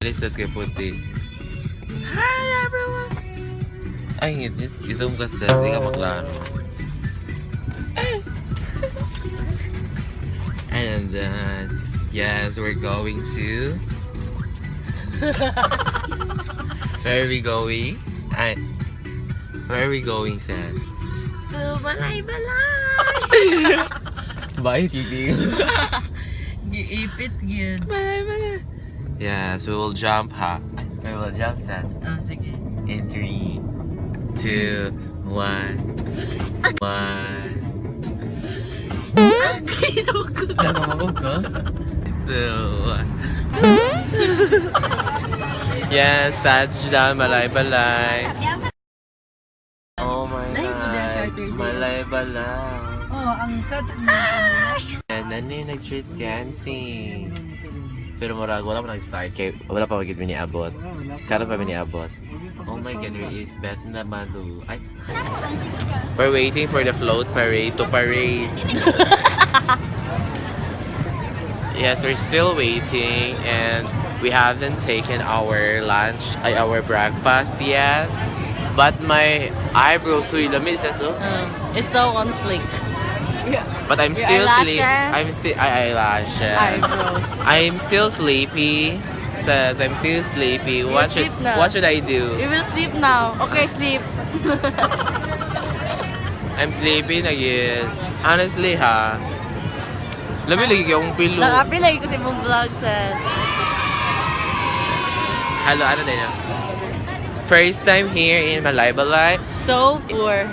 Alistas kay puti. Hi everyone! Ay, ito mo kasi, hindi ka maklaro. And then, yes, we're going to... Where are we going? Where are we going, Seth? To balay-balay! Bye, Kiki. Giipit yun. Balay-balay. Yes, we will jump, ha? We will jump, Seth. Oh, sige. In 3, 2, 1. 1. Nangangog ka? 2, 1. Yes, touchdown, balay-balay. Oh my God, balay-balay. Oh, ang charter na. And then nag-street dancing. Pero murag, wala pa nag-start. Kaya wala pa magiging mini-abot. Karoon pa mini-abot. Oh my God, there is bet na malu. Ay. We're waiting for the float parade to parade. Yes, we're still waiting and we haven't taken our lunch, our breakfast yet. But my eyebrows, It's so on flick. but I'm Your still eyelashes. I'm still eyelashes. Eyebrows. I'm still sleepy. Says I'm still sleepy. What sleep na. should I do? You will sleep now. Okay, sleep. I'm sleepy na yun. Honestly ha. Labi lagi kayong pilo. Naka-appeal lagi ko sa mong vlog, sis. Hello, ano din yan? First time here in Balay-Balay. So poor.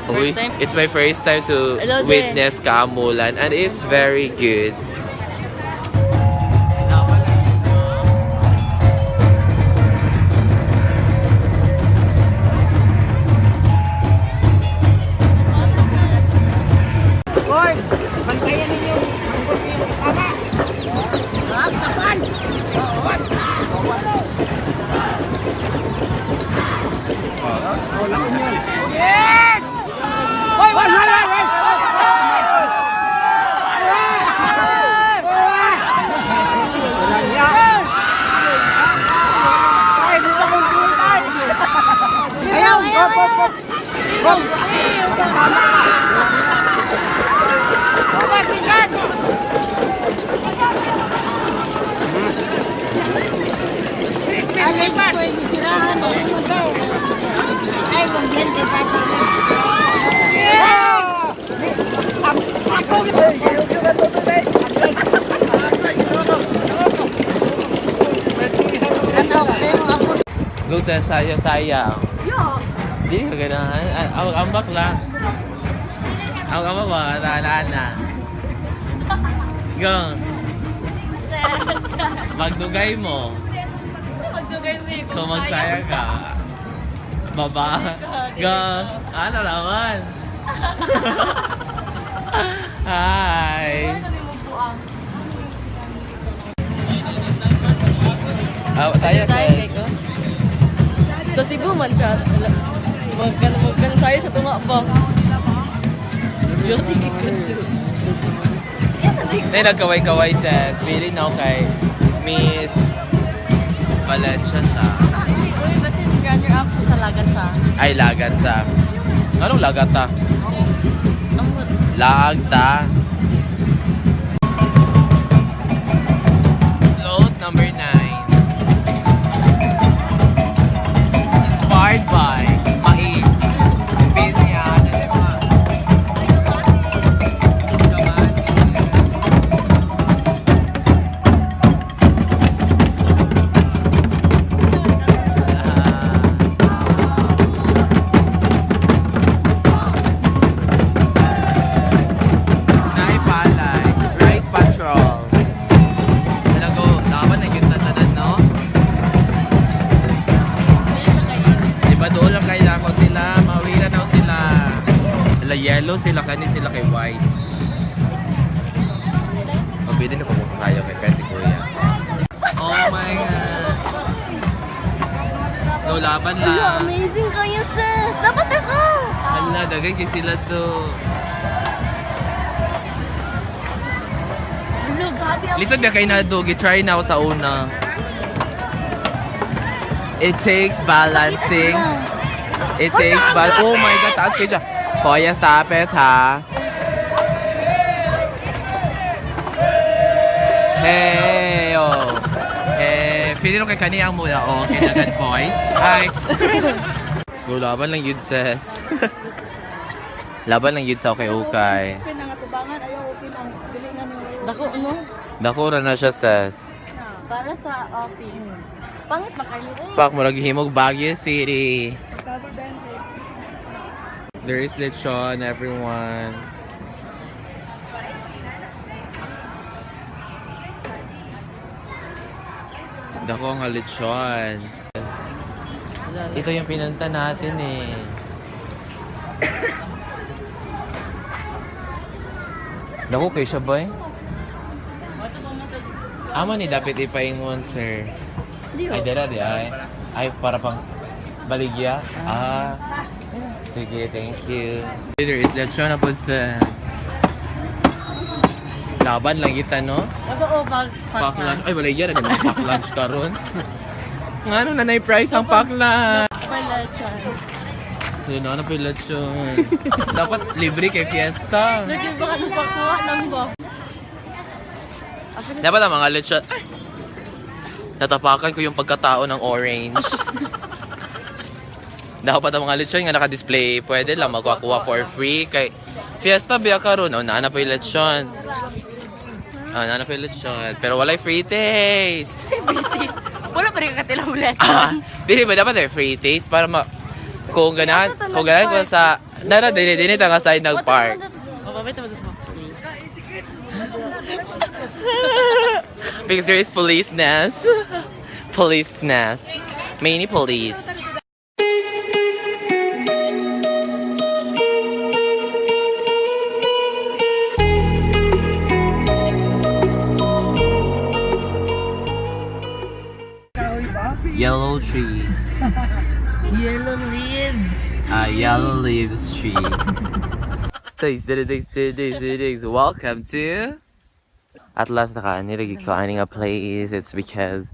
Uy, First time? it's my first time to Hello, witness Kaamulan and it's very good. Lord, bantayan ninyo. Tama. Tapan. Yes! Hoy, wala! Ayaw! Go! Alex, pwede tirahan mo daw. Ay, magyan sa patilas. Go sa saya-saya. Yo! Hindi ka ganahan. Awag-ambak lang. Awag-ambak ba? Ana-ana. Go. Magdugay mo. Magdugay mo eh. Kung magsaya ka. Baba. Go. Ano naman? Hi. Saya sa... Sa Cebu man siya. Magkano sayo sa tunga ba? Beauty ko to. Nay, nagkaway-kaway sa feeling na kay Miss Valencia siya. Uy, basta runner-up siya sa Lagansa. Ay, Lagansa. Anong Lagata? Lagta. Float number 9. Inspired by Mais. Busy yan. Yellow sila, kani sila kay white. Mabili na kung kayo kay si Kuya. Oh my God! No, laban lang. Amazing kayo, sis! Dapat sis, oh! Hala, dagay kay sila to. Ano, grabe ako. Listen ba kay Nado, try na ako sa una. It takes balancing. It takes oh my God, taas kayo siya. Kuya, stop it, ha? Hey, oh. Hey, feeling ko kay kaniyang muna, oh. Kinagan boys. Ay. Laban lang yun, sis. Laban lang yun sa okay. Pinangatubangan, ayaw pilingan ng Dako, no? Dakura na siya, sis. Para sa office. Pangit makariro. Pak mo naghihimog Baguio City. There is lechon, everyone. Dako nga lechon. Ito yung pinunta natin eh. Dako kayo siya ba eh? Ama ni dapat ipaingon, sir. Ay, dera di ay. Ay, para pang baligya. Ah. Sige, thank you. There is lechon na po, sis. Laban lang kita, no? Oo, Pack lunch. Ay, baligya na naman pack lunch karon. Nga ano, nanay price ang pack lunch. Palachan. So, ano pa yung lechon? Dapat libre kay fiesta. Lagi ba ka napakuha ng ba? Dapat ang mga lechon. Natapakan ko yung pagkatao ng orange. Dapat ang mga lechon nga naka-display. Pwede lang magkakuha for free. Kay fiesta biya karon. Oh, naana pa yung lechon. Naana pa yung lechon. Pero walay free taste. Free taste. Wala pa rin katilaw lechon. Dili ba dapat ay free taste para kung ganahan ko sa dinit ang side nag-park. Mababit naman sa Because there is policeness. Policeness. Many police. Yellow trees. Yellow leaves. Yellow leaves tree. Welcome to at last naka-nilagay ko ani nga place. It's because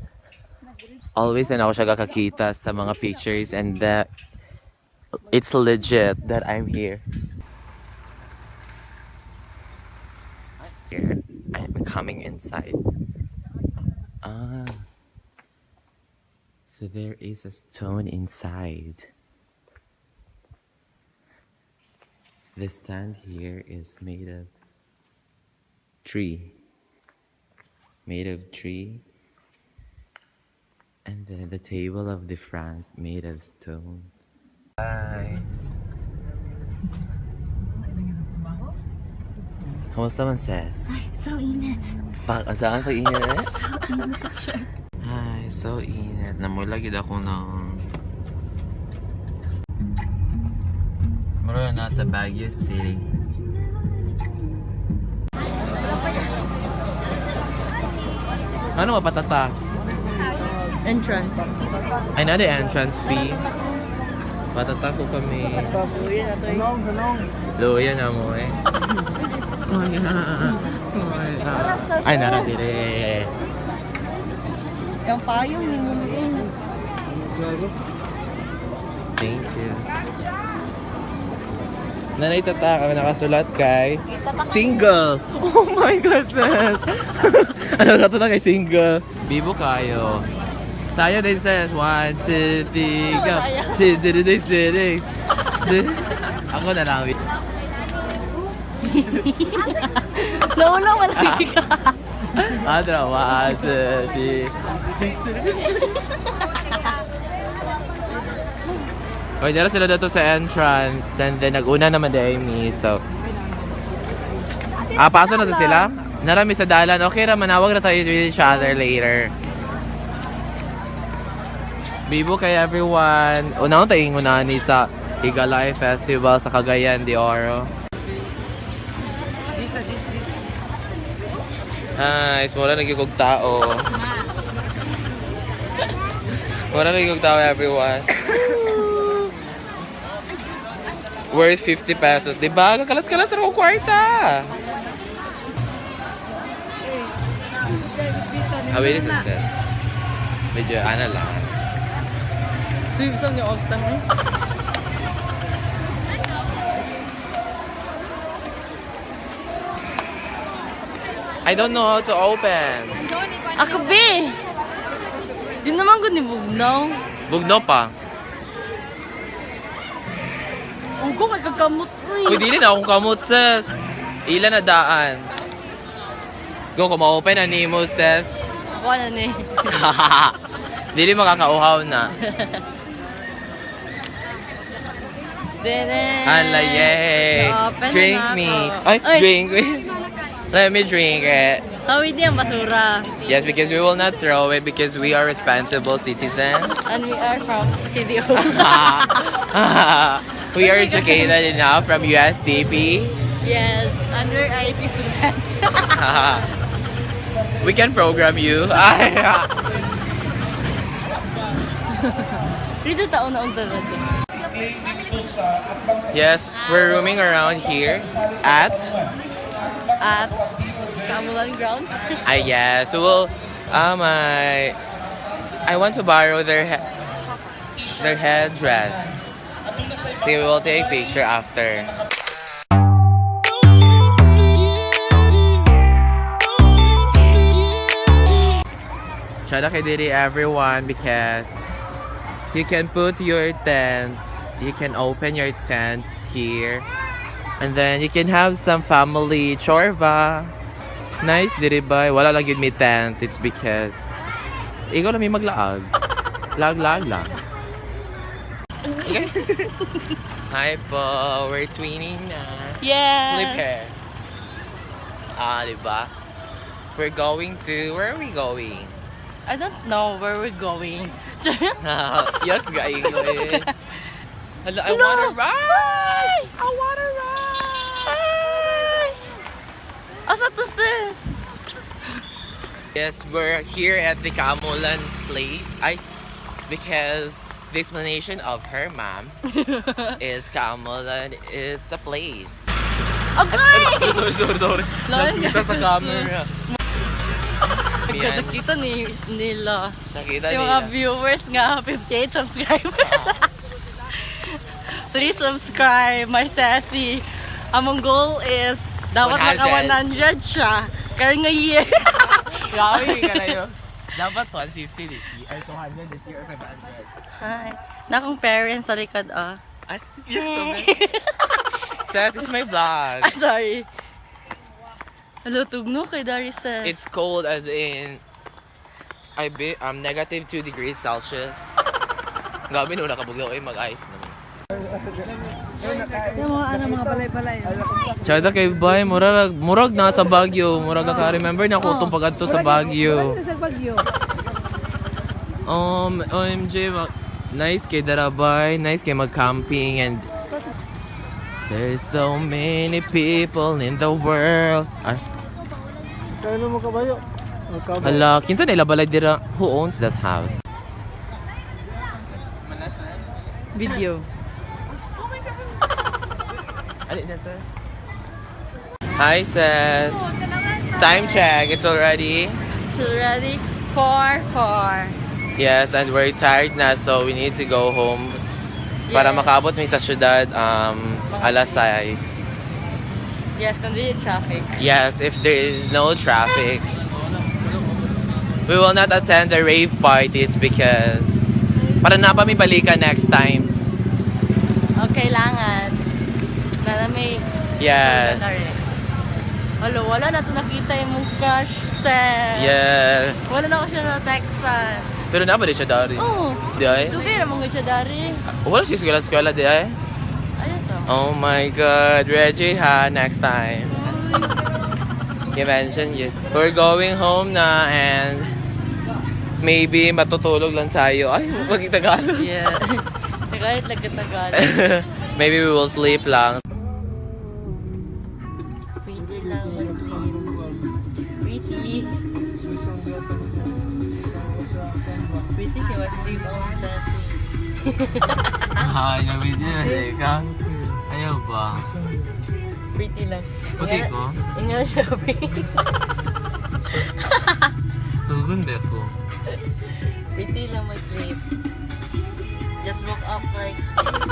always na ako siya kakakita sa mga pictures and that it's legit that I'm here. Here, I'm coming inside. So there is a stone inside. The stand here is made of tree. And then the table of the front made of stone. Bye. Kamusta man, sis? Ay, so init. Saan sa init? So init siya. Ay, so init. Namulagid ako ng... Mura nasa Baguio City. Ano mapatata? Entrance. Ay, na entrance fee. Patata ko kami. Uy, na to eh. Luya na mo eh. Ay, naratire. Yung payong ni Muming. Thank you. Nanay tata kami nakasulat kay single. Oh my God, sis. Ano ka tata kay single? Bibo kayo. Sayo din, sis. 1, 2, 3, go. 2, 3, 3. Ako na lang. Lolo, malaki ka. Adra, 1, 2, 3. Okay, dara sila dito sa entrance and then nag-una naman di Amy, so paso na to sila? Narami sa dalan, okay ra, manawag na tayo with each other later. Bibo kay everyone. Unang tayong unani sa Salay Festival sa Cagayan de Oro. Mura nagigog tao. Mura nagigog tao, everyone. Worth 50 pesos. Diba? Kakalas-kalas ako kwarta. Wait, this is this. Medyo ano lang. Isang niya ogtang eh. I don't know how to open. Ako be! Di naman ko ni Bugnaw. Bugno pa. Ugo kay kagamot. Pwede din akong kamot, sis. Ilan na daan? Go, kung ma-open na ni mo, sis. Ako na ni. Dili makakauhaw na. Dene. Hala, yay! Open Drink na me. ako. Ay, drink me. Let me drink it. Hawid niya ang basura. Yes, because we will not throw it because we are responsible citizens. And we are from CDO. We are educated enough from USDP. Yes, under IT students. We can program you. Dito taon na unta natin. Yes, we're roaming around here at At Kaamulan grounds. yeah. So we'll I want to borrow their headdress. So we will take picture after. Shout out kay Didi everyone because you can put your tent, you can open your tents here, and then you can have some family chorba. Nice, Didi ba? Wala lang yun may tent. It's because ikaw lang may maglaag. Lag lang. Okay. Hi po, we're twinning na. Yeah. Flip hair. Diba? We're going to, where are we going? I don't know where we're going. Yes, guys. Hello, I wanna ride! I wanna ride! Asa to sis? Yes, we're here at the Kaamulan place. Because the explanation of her mom is Kaamulan is a place. Okay! Sorry. Nakita sa camera. Yan. Nakita nila. Nakita Yung mga nila. viewers nga, 58 subscribers. Please subscribe, my sassy. Among goal is, dapat 100. naka 100 siya. Kaya nga year. Grabe ka na yun. Dapat 150 this year, or 200 this year, or 500. Hi. Nakong parents sa likod, ah. Ay, yes, Seth, it's my vlog. Ay, sorry. Hello, tugno kay Darius. It's cold as in, negative 2 degrees Celsius. Gabi nung nakabuglaw ay mag-ice naman. Yung mga balay-balay. Chada kay Bay, murag na sa Baguio. Murag ka remember na ko itong pag-adto sa Baguio. OMG, nice kay Darabay, nice kay mag-camping and there's so many people in the world. Ay. Kaya mo kabayo. Hala, kinsa nila balay dira? Who owns that house? Video. Hi, sis. Time check. It's already. So ready? 4:04. Yes, and we're tired na, so we need to go home. Para Yes. makaabot mi sa syudad, alas 6. Yes, kundi traffic. Yes, if there is no traffic, we will not attend the rave party. It's because para na pa mi balikan next time. Okay, kailangan. Na may... Yes. Wala na ito nakita yung mong crush, Seth. Yes. Wala na ako siya na-textan. Pero na ba di siya dari? Oo. Di ay? Dugay na mong siya dari. Wala siya eskwela di ay? Ayun to. Oh my God, Reggie ha, next time. You mentioned it. We're going home na and maybe matutulog lang tayo. Ay, mag-Tagalog. Yeah. Nagalit lang katagal. Maybe we will sleep lang. Pretty lang mag-sleep. Pretty. Pretty siya mag-sleep ang sassy. Ay, nawid yun. Ika. Ayaw ba? Pretty lang. Puti ko? Ingat siya pretty. Sugunda ko. Pretty lang mag-sleep. Just woke up like